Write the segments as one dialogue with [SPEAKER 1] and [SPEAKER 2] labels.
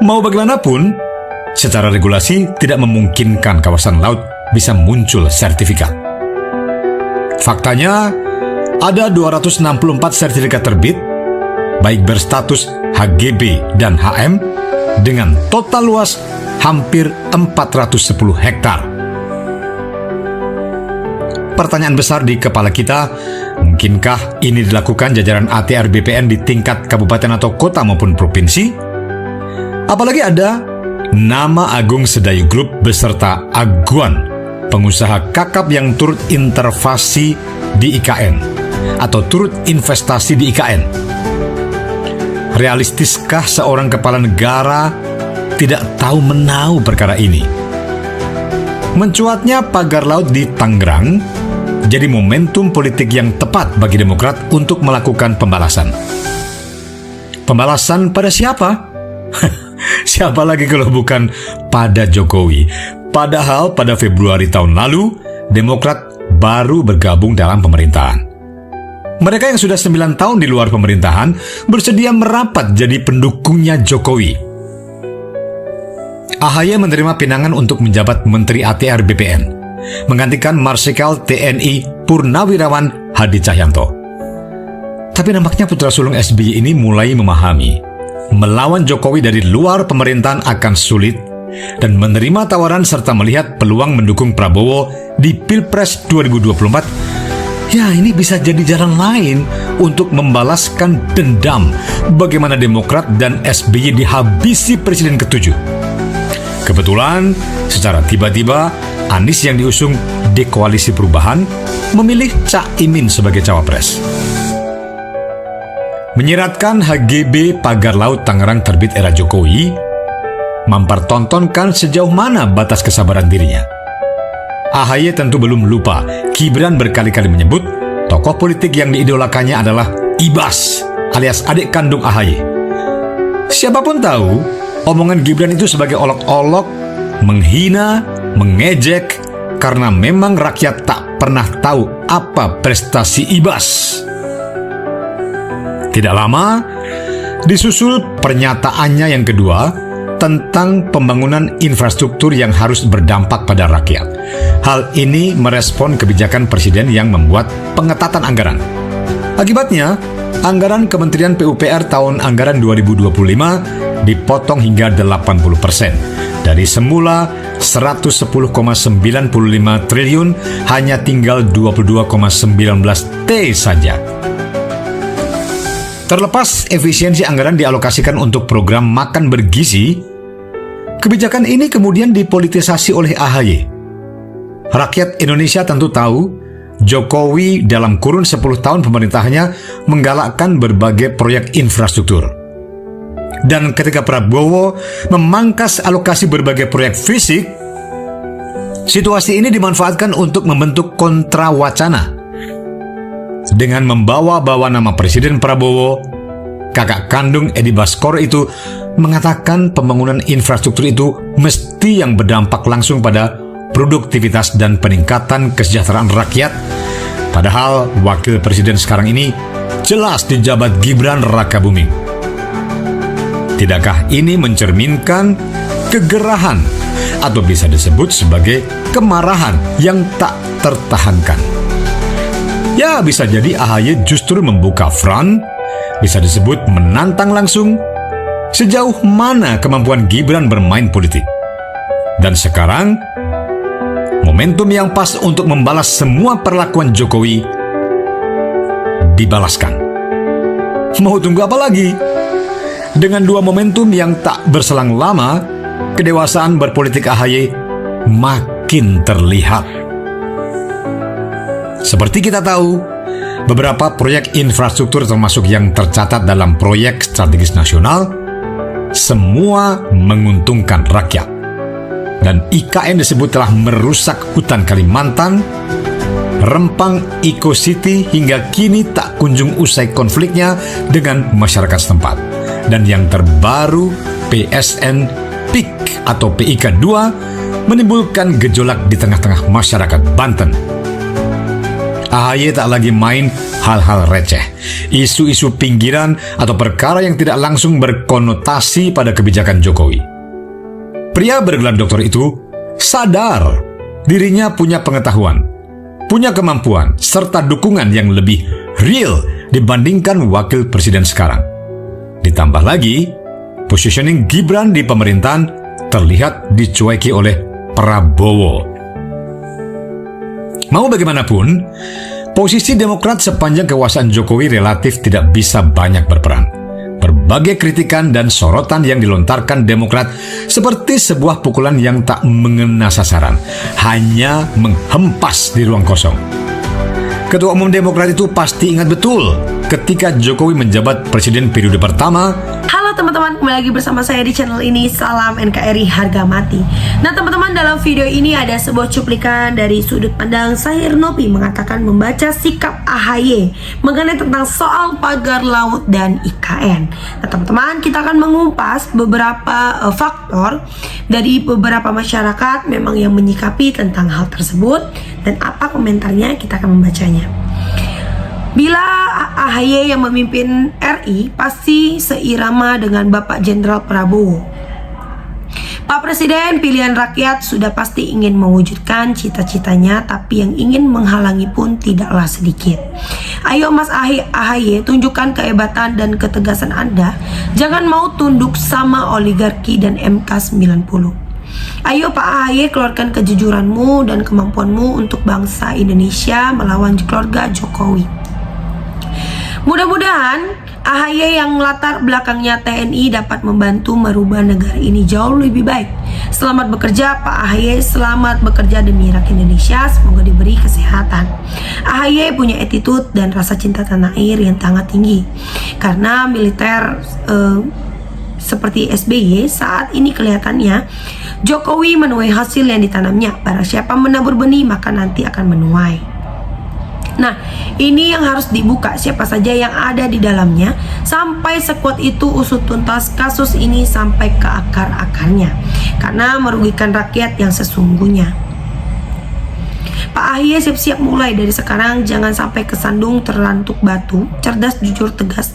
[SPEAKER 1] Mau bagaimanapun, secara regulasi tidak memungkinkan kawasan laut bisa muncul sertifikat. Faktanya, ada 264 sertifikat terbit, baik berstatus HGB dan HM, dengan total luas hampir 410 hektar. Pertanyaan besar di kepala kita, mungkinkah ini dilakukan jajaran ATR BPN di tingkat kabupaten atau kota maupun provinsi? Apalagi ada nama Agung Sedayu Group beserta Aguan, pengusaha kakap yang turut intervensi di IKN atau turut investasi di IKN. Realistiskah seorang kepala negara tidak tahu menahu perkara ini? Mencuatnya pagar laut di Tangerang jadi momentum politik yang tepat bagi Demokrat untuk melakukan pembalasan. Pembalasan pada siapa? Siapa lagi kalau bukan pada Jokowi? Padahal pada Februari tahun lalu, Demokrat baru bergabung dalam pemerintahan. Mereka yang sudah 9 tahun di luar pemerintahan bersedia merapat jadi pendukungnya Jokowi. AHY menerima pinangan untuk menjabat Menteri ATR BPN, menggantikan Marsikal TNI Purnawirawan Hadi Cahyanto. Tapi nampaknya putra sulung SBY ini mulai memahami melawan Jokowi dari luar pemerintahan akan sulit dan menerima tawaran serta melihat peluang mendukung Prabowo di Pilpres 2024. Ya, ini bisa jadi jalan lain untuk membalaskan dendam bagaimana Demokrat dan SBY dihabisi Presiden ke-7. Kebetulan, secara tiba-tiba, Anies yang diusung di Koalisi Perubahan memilih Cak Imin sebagai cawapres. Menyiratkan HGB pagar laut Tangerang terbit era Jokowi, mempertontonkan sejauh mana batas kesabaran dirinya. AHY tentu belum lupa, Gibran berkali-kali menyebut tokoh politik yang diidolakannya adalah Ibas alias adik kandung AHY. Siapapun tahu, omongan Gibran itu sebagai olok-olok, menghina, mengejek, karena memang rakyat tak pernah tahu apa prestasi Ibas. Tidak lama, disusul pernyataannya yang kedua tentang pembangunan infrastruktur yang harus berdampak pada rakyat. Hal ini merespon kebijakan Presiden yang membuat pengetatan anggaran. Akibatnya, anggaran Kementerian PUPR tahun anggaran 2025 dipotong hingga 80%. Dari semula 110,95 triliun hanya tinggal 22,19 T saja. Terlepas efisiensi anggaran dialokasikan untuk program makan bergizi, kebijakan ini kemudian dipolitisasi oleh AHY. Rakyat Indonesia tentu tahu, Jokowi dalam kurun 10 tahun pemerintahannya menggalakkan berbagai proyek infrastruktur. Dan ketika Prabowo memangkas alokasi berbagai proyek fisik, situasi ini dimanfaatkan untuk membentuk kontra wacana. Dengan membawa-bawa nama Presiden Prabowo, kakak kandung Edi Baskoro itu mengatakan pembangunan infrastruktur itu mesti yang berdampak langsung pada produktivitas dan peningkatan kesejahteraan rakyat. Padahal wakil presiden sekarang ini jelas dijabat Gibran Rakabuming. Tidakkah ini mencerminkan kegerahan atau bisa disebut sebagai kemarahan yang tak tertahankan? Ya, bisa jadi AHY justru membuka front, bisa disebut menantang langsung. Sejauh mana kemampuan Gibran bermain politik? Dan sekarang, momentum yang pas untuk membalas semua perlakuan Jokowi dibalaskan. Mau tunggu apa lagi? Dengan dua momentum yang tak berselang lama, kedewasaan berpolitik AHY makin terlihat. Seperti kita tahu, beberapa proyek infrastruktur termasuk yang tercatat dalam proyek strategis nasional, semua menguntungkan rakyat. Dan IKN disebut telah merusak hutan Kalimantan, Rempang Eco City hingga kini tak kunjung usai konfliknya dengan masyarakat setempat. Dan yang terbaru, PSN PIK atau PIK 2 menimbulkan gejolak di tengah-tengah masyarakat Banten. AHY tak lagi main hal-hal receh, isu-isu pinggiran atau perkara yang tidak langsung berkonotasi pada kebijakan Jokowi. Pria bergelar doktor itu sadar dirinya punya pengetahuan, punya kemampuan, serta dukungan yang lebih real dibandingkan wakil presiden sekarang. Ditambah lagi, positioning Gibran di pemerintahan terlihat dicueki oleh Prabowo. Mau bagaimanapun, posisi Demokrat sepanjang kekuasaan Jokowi relatif tidak bisa banyak berperan. Berbagai kritikan dan sorotan yang dilontarkan Demokrat seperti sebuah pukulan yang tak mengena sasaran, hanya menghempas di ruang kosong. Ketua Umum Demokrat itu pasti ingat betul ketika Jokowi menjabat presiden periode pertama.
[SPEAKER 2] Halo teman-teman, kembali lagi bersama saya di channel ini. Salam NKRI harga mati. Nah teman-teman, dalam video ini ada sebuah cuplikan dari sudut pandang Sahir Nopi mengatakan membaca sikap AHY mengenai tentang soal pagar laut dan IKN. Nah teman-teman, kita akan mengupas beberapa faktor dari beberapa masyarakat memang yang menyikapi tentang hal tersebut dan apa komentarnya. Kita akan membacanya. Bila AHY yang memimpin RI pasti seirama dengan Bapak Jenderal Prabowo. Pak Presiden pilihan rakyat sudah pasti ingin mewujudkan cita-citanya, tapi yang ingin menghalangi pun tidaklah sedikit. Ayo Mas AHY, tunjukkan kehebatan dan ketegasan Anda. Jangan mau tunduk sama oligarki dan MK90. Ayo Pak AHY, keluarkan kejujuranmu dan kemampuanmu untuk bangsa Indonesia melawan keluarga Jokowi. Mudah-mudahan AHY yang latar belakangnya TNI dapat membantu merubah negara ini jauh lebih baik. Selamat bekerja Pak AHY, selamat bekerja demi rakyat Indonesia, semoga diberi kesehatan. AHY punya attitude dan rasa cinta tanah air yang sangat tinggi. Karena militer seperti SBY saat ini kelihatannya Jokowi menuai hasil yang ditanamnya. Barang siapa menabur benih maka nanti akan menuai. Nah, ini yang harus dibuka, siapa saja yang ada di dalamnya, sampai sekuat itu usut tuntas kasus ini sampai ke akar-akarnya, karena merugikan rakyat yang sesungguhnya. Pak AHY siap-siap mulai dari sekarang, jangan sampai kesandung terlantuk batu, cerdas, jujur, tegas,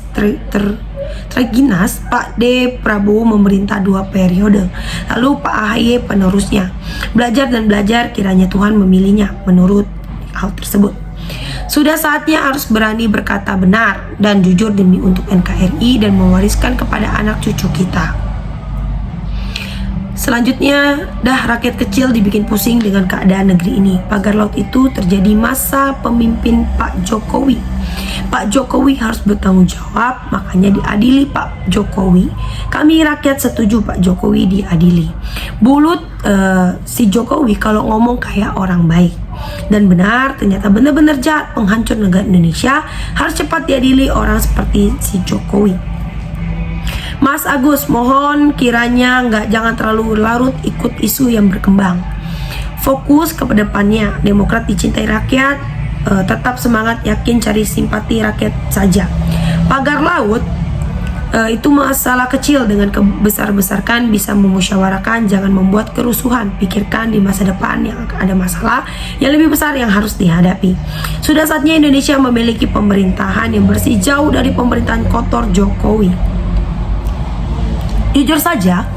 [SPEAKER 2] terginas. Pak D. Prabowo memerintah 2 periode, lalu Pak AHY penerusnya. Belajar dan belajar, kiranya Tuhan memilihnya menurut hal tersebut. Sudah saatnya harus berani berkata benar dan jujur demi untuk NKRI dan mewariskan kepada anak cucu kita. Selanjutnya, rakyat kecil dibikin pusing dengan keadaan negeri ini. Pagar laut itu terjadi masa pemimpin Pak Jokowi. Pak Jokowi harus bertanggung jawab, makanya diadili Pak Jokowi. Kami rakyat setuju Pak Jokowi diadili. Bulut si Jokowi kalau ngomong kayak orang baik. Dan benar, ternyata benar-benar jahat, penghancur negara Indonesia, harus cepat diadili orang seperti si Jokowi. Mas Agus, mohon kiranya jangan terlalu larut ikut isu yang berkembang. Fokus ke depannya. Demokrat dicintai rakyat, tetap semangat, yakin cari simpati rakyat saja. Pagar laut itu masalah kecil, dengan besar-besarkan bisa memusyawarahkan, jangan membuat kerusuhan. Pikirkan di masa depan yang ada masalah yang lebih besar yang harus dihadapi. Sudah saatnya Indonesia memiliki pemerintahan yang bersih, jauh dari pemerintahan kotor Jokowi. Jujur saja,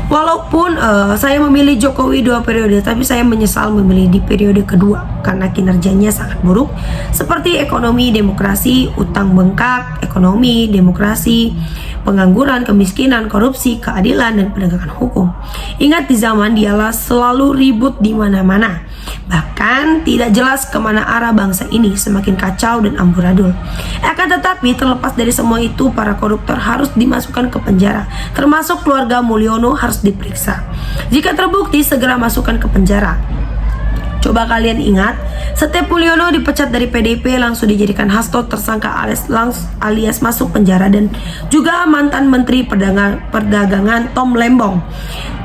[SPEAKER 2] walaupun saya memilih Jokowi 2 periode, tapi saya menyesal memilih di periode kedua karena kinerjanya sangat buruk, seperti ekonomi, demokrasi, utang bengkak, ekonomi, demokrasi, pengangguran, kemiskinan, korupsi, keadilan, dan penegakan hukum. Ingat, di zaman dialah selalu ribut di mana-mana. Bahkan tidak jelas kemana arah bangsa ini, semakin kacau dan amburadul. Akan tetapi terlepas dari semua itu, para koruptor harus dimasukkan ke penjara, termasuk keluarga Mulyono harus diperiksa. Jika terbukti, segera masukkan ke penjara. Coba kalian ingat, setiap Mulyono dipecat dari PDIP langsung dijadikan hasto tersangka alias masuk penjara, dan juga mantan Menteri Perdagangan Tom Lembong.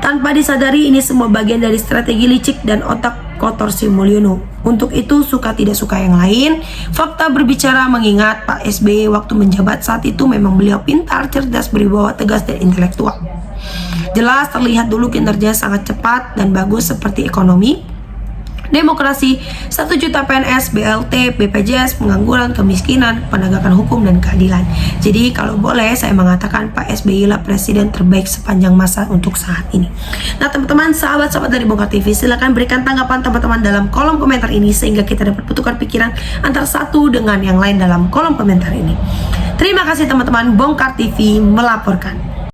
[SPEAKER 2] Tanpa disadari, ini semua bagian dari strategi licik dan otak kotor si Mulyono. Untuk itu, suka tidak suka yang lain, fakta berbicara. Mengingat Pak SBY waktu menjabat saat itu memang beliau pintar, cerdas, berwibawa, tegas, dan intelektual. Jelas terlihat dulu kinerja sangat cepat dan bagus seperti ekonomi, demokrasi, 1 juta PNS, BLT, BPJS, pengangguran, kemiskinan, penegakan hukum, dan keadilan. Jadi kalau boleh saya mengatakan Pak SBY lah presiden terbaik sepanjang masa untuk saat ini. Nah teman-teman, sahabat-sahabat dari Bongkar TV, silahkan berikan tanggapan teman-teman dalam kolom komentar ini sehingga kita dapat bertukar pikiran antara satu dengan yang lain dalam kolom komentar ini. Terima kasih teman-teman, Bongkar TV melaporkan.